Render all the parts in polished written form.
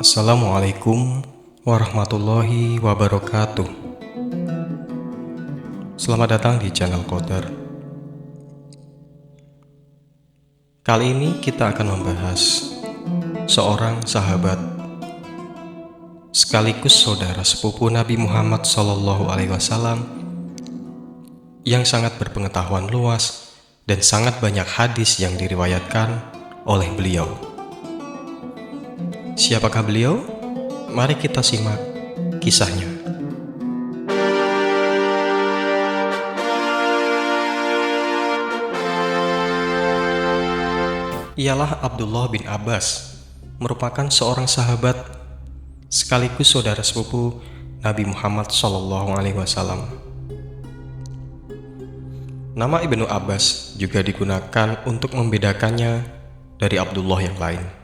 Assalamualaikum warahmatullahi wabarakatuh. Selamat datang di channel Qadar. Kali ini kita akan membahas seorang sahabat sekaligus saudara sepupu Nabi Muhammad SAW yang sangat berpengetahuan luas dan sangat banyak hadis yang diriwayatkan oleh beliau. Siapakah beliau? Mari kita simak kisahnya. Ialah Abdullah bin Abbas, merupakan seorang sahabat sekaligus saudara sepupu Nabi Muhammad SAW. Nama Ibnu Abbas juga digunakan untuk membedakannya dari Abdullah yang lain.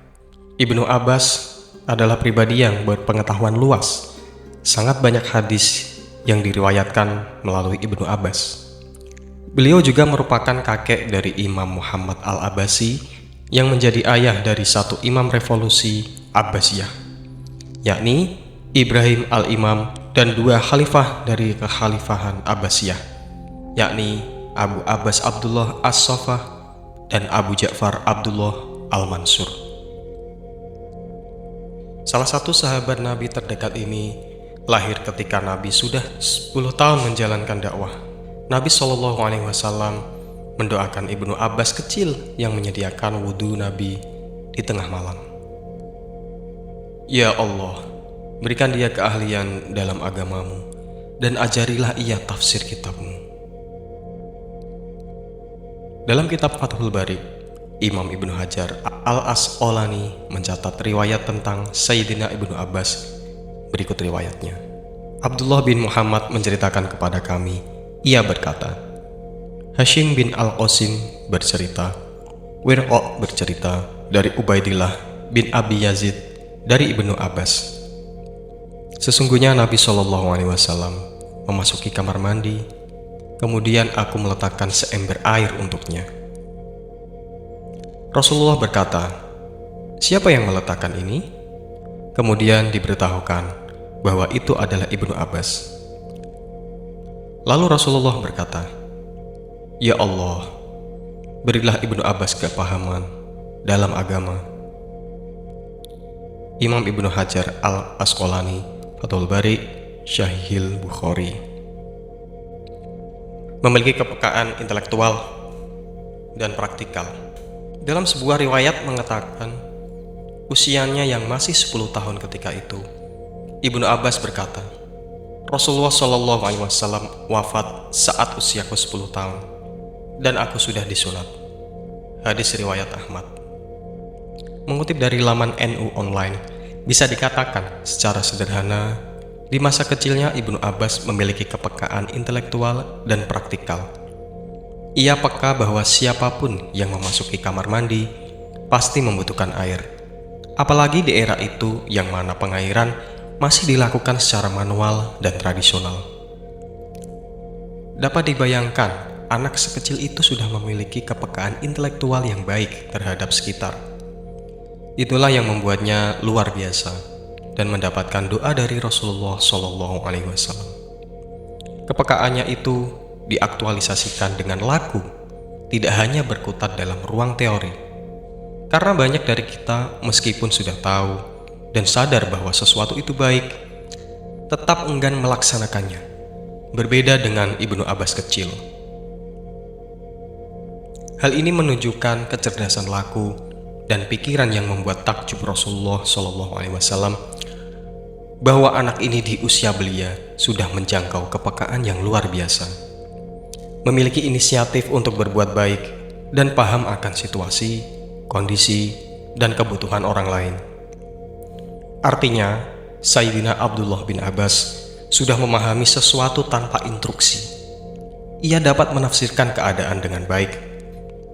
Ibnu Abbas adalah pribadi yang berpengetahuan luas. Sangat banyak hadis yang diriwayatkan melalui Ibnu Abbas. Beliau juga merupakan kakek dari Imam Muhammad al-Abbasi yang menjadi ayah dari satu imam revolusi Abbasiyah, yakni Ibrahim al-Imam, dan dua khalifah dari kekhalifahan Abbasiyah, yakni Abu Abbas Abdullah as-Saffah dan Abu Ja'far Abdullah al-Mansur. Salah satu sahabat Nabi terdekat ini lahir ketika Nabi sudah 10 tahun menjalankan dakwah. Nabi SAW mendoakan Ibnu Abbas kecil yang menyediakan wudhu Nabi di tengah malam. Ya Allah, berikan dia keahlian dalam agamamu dan ajarilah ia tafsir kitabmu. Dalam kitab Fathul Bari, Imam Ibnu Hajar al-Asqalani mencatat riwayat tentang Sayyidina Ibnu Abbas. Berikut riwayatnya. Abdullah bin Muhammad menceritakan kepada kami, ia berkata, Hashim bin Al-Qasim bercerita, Wirqa bercerita dari Ubaidillah bin Abi Yazid dari Ibnu Abbas. Sesungguhnya Nabi SAW memasuki kamar mandi, kemudian aku meletakkan seember air untuknya. Rasulullah berkata, siapa yang meletakkan ini? Kemudian diberitahukan bahwa itu adalah Ibnu Abbas. Lalu Rasulullah berkata, ya Allah, berilah Ibnu Abbas kepahaman dalam agama. Imam Ibnu Hajar al-Asqalani, Fathul Bari, Syahihil Bukhari. Memiliki kepekaan intelektual dan praktikal. Dalam sebuah riwayat mengatakan, usianya yang masih 10 tahun ketika itu, Ibnu Abbas berkata, Rasulullah SAW wafat saat usiaku 10 tahun, dan aku sudah disunat. Hadis riwayat Ahmad. Mengutip dari laman NU Online, bisa dikatakan secara sederhana, di masa kecilnya Ibnu Abbas memiliki kepekaan intelektual dan praktikal. Ia peka bahwa siapapun yang memasuki kamar mandi pasti membutuhkan air. Apalagi di era itu yang mana pengairan masih dilakukan secara manual dan tradisional. Dapat dibayangkan, anak sekecil itu sudah memiliki kepekaan intelektual yang baik terhadap sekitar. Itulah yang membuatnya luar biasa dan mendapatkan doa dari Rasulullah SAW. Kepekaannya itu diaktualisasikan dengan laku, tidak hanya berkutat dalam ruang teori. Karena banyak dari kita meskipun sudah tahu dan sadar bahwa sesuatu itu baik, tetap enggan melaksanakannya. Berbeda dengan Ibnu Abbas kecil. Hal ini menunjukkan kecerdasan laku dan pikiran yang membuat takjub Rasulullah SAW bahwa anak ini di usia belia sudah menjangkau kepekaan yang luar biasa. Memiliki inisiatif untuk berbuat baik dan paham akan situasi, kondisi, dan kebutuhan orang lain. Artinya, Sayyidina Abdullah bin Abbas sudah memahami sesuatu tanpa instruksi. Ia dapat menafsirkan keadaan dengan baik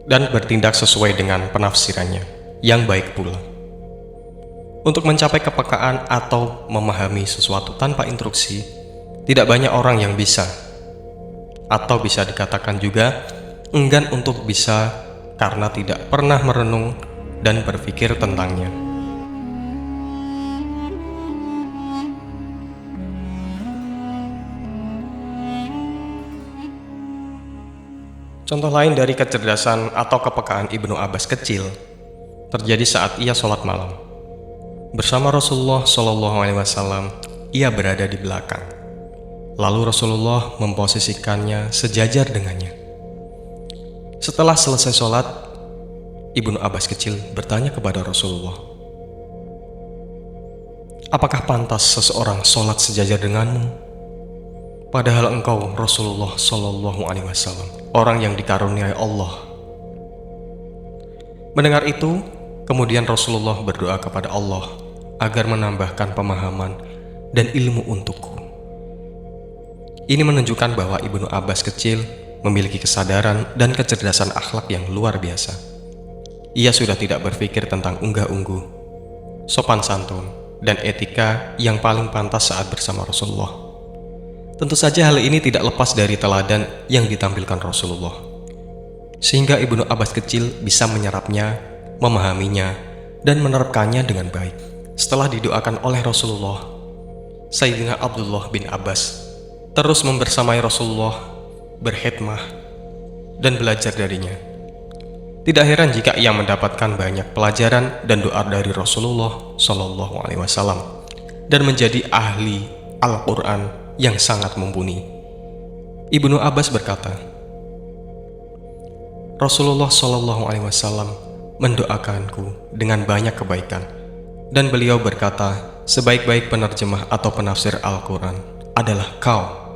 dan bertindak sesuai dengan penafsirannya yang baik pula. Untuk mencapai kepekaan atau memahami sesuatu tanpa instruksi, tidak banyak orang yang bisa, atau bisa dikatakan juga enggan untuk bisa karena tidak pernah merenung dan berpikir tentangnya. Contoh lain dari kecerdasan atau kepekaan Ibnu Abbas kecil terjadi saat ia sholat malam. Bersama Rasulullah SAW, ia berada di belakang. Lalu Rasulullah memposisikannya sejajar dengannya. Setelah selesai sholat, Ibnu Abbas kecil bertanya kepada Rasulullah, "Apakah pantas seseorang sholat sejajar denganmu? Padahal engkau Rasulullah SAW, orang yang dikaruniai Allah." Mendengar itu, kemudian Rasulullah berdoa kepada Allah agar menambahkan pemahaman dan ilmu untukku. Ini menunjukkan bahwa Ibnu Abbas kecil memiliki kesadaran dan kecerdasan akhlak yang luar biasa. Ia sudah tidak berpikir tentang unggah-ungguh, sopan santun, dan etika yang paling pantas saat bersama Rasulullah. Tentu saja hal ini tidak lepas dari teladan yang ditampilkan Rasulullah, sehingga Ibnu Abbas kecil bisa menyerapnya, memahaminya, dan menerapkannya dengan baik. Setelah didoakan oleh Rasulullah, Sayyidina Abdullah bin Abbas terus membersamai Rasulullah, berkhidmah, dan belajar darinya. Tidak heran jika ia mendapatkan banyak pelajaran dan doa dari Rasulullah SAW dan menjadi ahli Al-Quran yang sangat mumpuni. Ibnu Abbas berkata, Rasulullah SAW mendoakanku dengan banyak kebaikan, dan beliau berkata, sebaik-baik penerjemah atau penafsir Al-Quran adalah kau.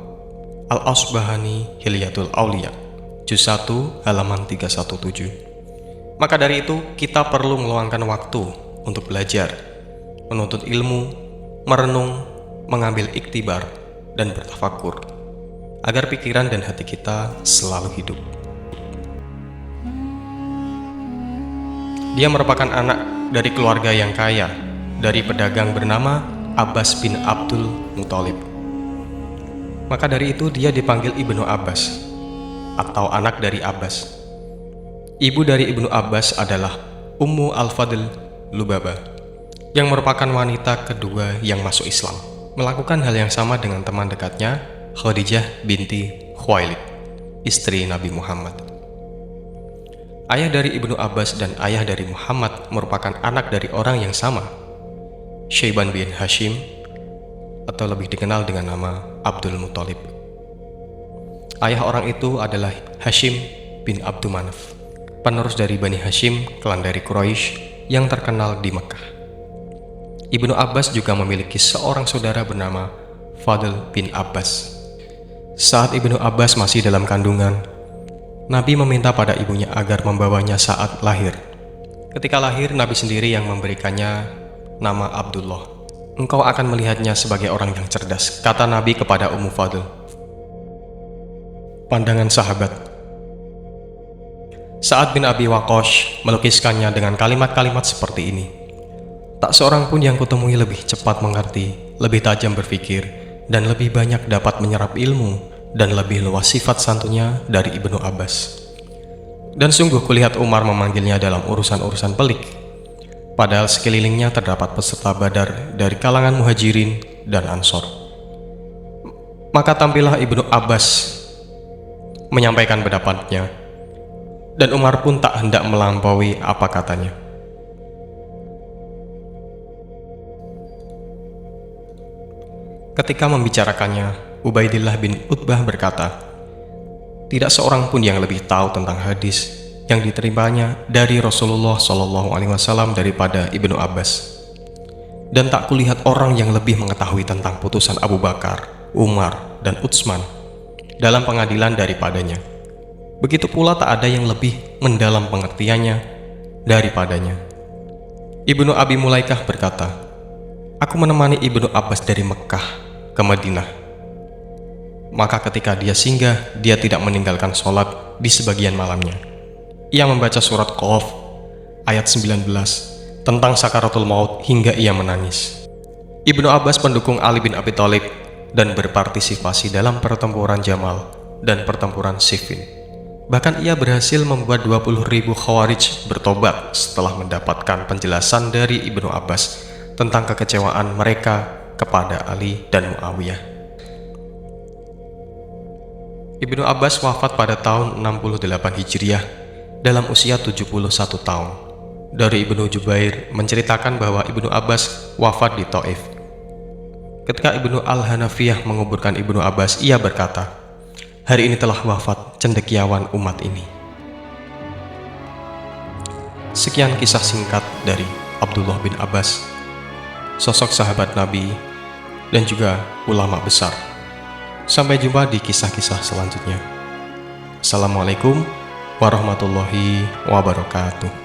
Al-Asbahani Hilyatul Aulia, Juz 1 halaman 317. Maka dari itu, kita perlu meluangkan waktu untuk belajar, menuntut ilmu, merenung, mengambil iktibar, dan bertafakur, agar pikiran dan hati kita selalu hidup. Dia merupakan anak dari keluarga yang kaya, dari pedagang bernama Abbas bin Abdul Muthalib. Maka dari itu dia dipanggil Ibnu Abbas, atau anak dari Abbas. Ibu dari Ibnu Abbas adalah Ummu Al-Fadl Lubabah, yang merupakan wanita kedua yang masuk Islam, melakukan hal yang sama dengan teman dekatnya Khadijah binti Khuwailid, istri Nabi Muhammad. Ayah dari Ibnu Abbas dan ayah dari Muhammad merupakan anak dari orang yang sama, Syaiban bin Hashim, atau lebih dikenal dengan nama Abdul Muthalib. Ayah orang itu adalah Hashim bin Abdul Manaf, penerus dari Bani Hashim, klan dari Quraisy yang terkenal di Mekah. Ibnu Abbas juga memiliki seorang saudara bernama Fadl bin Abbas. Saat Ibnu Abbas masih dalam kandungan, Nabi meminta pada ibunya agar membawanya saat lahir. Ketika lahir, Nabi sendiri yang memberikannya nama Abdullah. Engkau akan melihatnya sebagai orang yang cerdas, kata Nabi kepada Ummu Fadl. Pandangan sahabat. Sa'ad bin Abi Waqqas melukiskannya dengan kalimat-kalimat seperti ini. Tak seorang pun yang kutemui lebih cepat mengerti, lebih tajam berpikir, dan lebih banyak dapat menyerap ilmu dan lebih luas sifat santunnya dari Ibnu Abbas. Dan sungguh kulihat Umar memanggilnya dalam urusan-urusan pelik, padahal sekelilingnya terdapat peserta Badar dari kalangan Muhajirin dan Ansor. Maka tampillah Ibnu Abbas menyampaikan pendapatnya, dan Umar pun tak hendak melampaui apa katanya. Ketika membicarakannya, Ubaidillah bin Utbah berkata, tidak seorang pun yang lebih tahu tentang hadis yang diterimanya dari Rasulullah SAW daripada Ibnu Abbas. Dan tak kulihat orang yang lebih mengetahui tentang putusan Abu Bakar, Umar, dan Utsman dalam pengadilan daripadanya. Begitu pula tak ada yang lebih mendalam pengertiannya daripadanya. Ibnu Abi Mulaikah berkata, aku menemani Ibnu Abbas dari Mekah ke Madinah. Maka ketika dia singgah, dia tidak meninggalkan sholat di sebagian malamnya. Ia membaca surat Qaf ayat 19 tentang sakaratul maut hingga ia menangis. Ibnu Abbas pendukung Ali bin Abi Thalib dan berpartisipasi dalam pertempuran Jamal dan pertempuran Siffin. Bahkan ia berhasil membuat 20.000 Khawarij bertobat setelah mendapatkan penjelasan dari Ibnu Abbas tentang kekecewaan mereka kepada Ali dan Muawiyah. Ibnu Abbas wafat pada tahun 68 Hijriah dalam usia 71 tahun. Dari Ibnu Jubair menceritakan bahwa Ibnu Abbas wafat di Taif. Ketika Ibnu Al-Hanafiyah menguburkan Ibnu Abbas, ia berkata, "Hari ini telah wafat cendekiawan umat ini." Sekian kisah singkat dari Abdullah bin Abbas, sosok sahabat Nabi dan juga ulama besar. Sampai jumpa di kisah-kisah selanjutnya. Assalamualaikum warahmatullahi wabarakatuh.